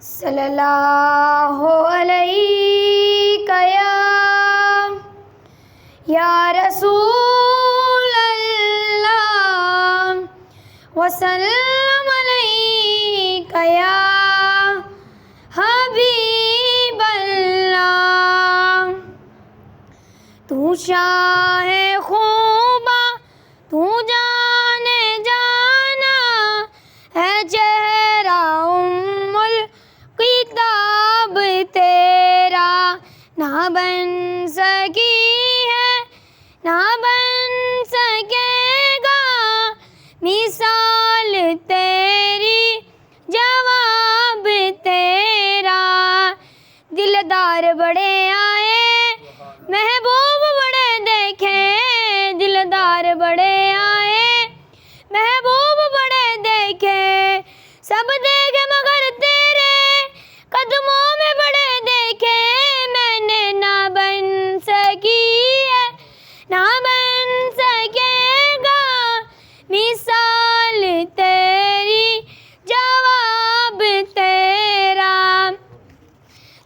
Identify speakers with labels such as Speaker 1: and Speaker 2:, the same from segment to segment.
Speaker 1: सल्लल्लाहु अलैका या रसूल अल्लाह वसल्लम अलैका या हबीब अल्लाह। तू शाहे खूबा तू जाने जाना है चेहरा उम्मुल किताब तेरा ना बन सकी है ना बन सकेगा मिसाल तेरी जवाब तेरा। दिलदार बड़े आए महबूब बड़े देखे दिलदार बड़े आए महबूब बड़े देखे सब देखे मगर तेरे कदमों में बड़े देखे। मैंने ना बन सकी है ना बन सकेगा मिसाल तेरी जवाब तेरा।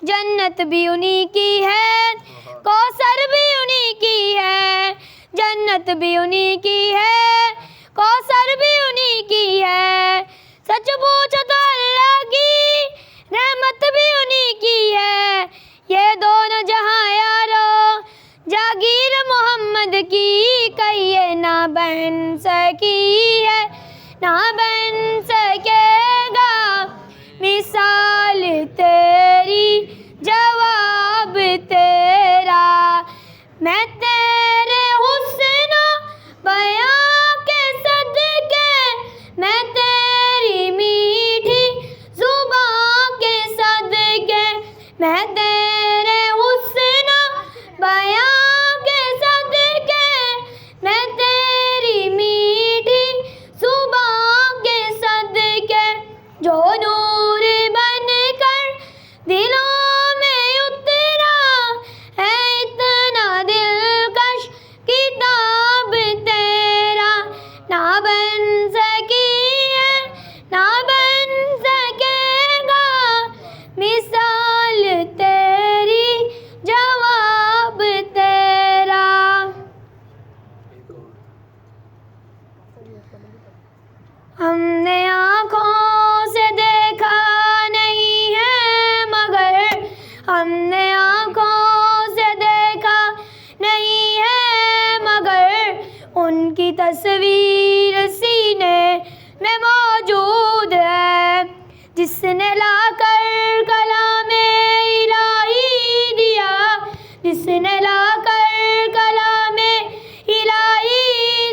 Speaker 1: जन्नत भी उन्हीं की है कौसर भी उन्हीं की है जन्नत भी उन्हीं की है कौसर भी उन्हीं की है। सच पूछो तो अल्लाह की रहमत भी उन्हीं की है। ये दोनों जहां यारो जागीर मोहम्मद की कहिए ना बन सकी है ना बन सकेगा मिसाल तेरी जवाब तेरा। मैं तेरे हुस्न बयां के सदके मैं तेरी मीठी जुबान के सदके मैं तेरे हुस्न बयां के सदके मैं तेरी मीठी जुबान के सदके जो नूर बनकर दिलों में उतरा है इतना दिलकश किताब तेरा। ना बन सकी है ना बन सकेगा मिसाल तेरी जवाब तेरा। हमने आँखों से देखा नहीं है मगर हमने आँखों से देखा नहीं है मगर उनकी तस्वीर सीने में मौजूद है। जिसने लाकर कलामे इलाही दिया जिसने लाकर कलामे इलाही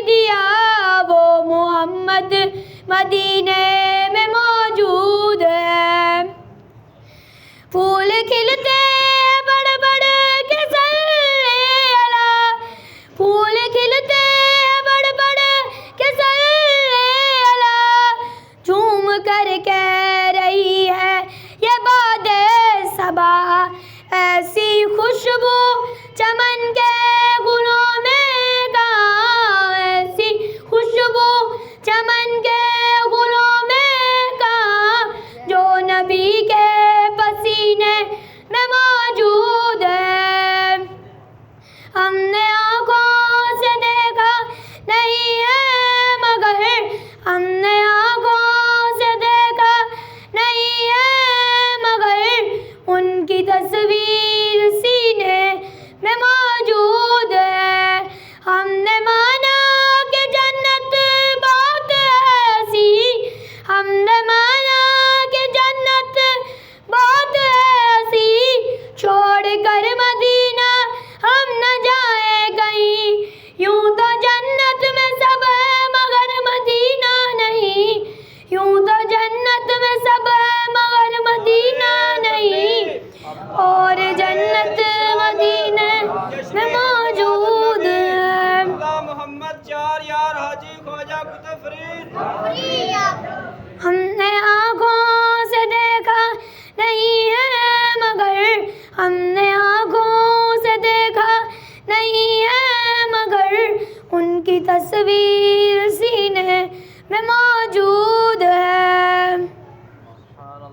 Speaker 1: दिया वो मोहम्मद मदीने में मौजूद है। फूल खिलते बड़ बड़ के सल्ले अला फूल खिलते बड़ बड़ के सल्ले अला। झूम कर कह रही है ये बादे सबा ऐसी खुशबू चमन के गुलों में कहाँ ऐसी खुशबू चमन के गुलों में कहाँ जो नबी के पसीने में मौजूद है। हमने आँखों से देखा नहीं है मगर हमने आँखों से देखा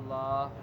Speaker 2: अल्लाह।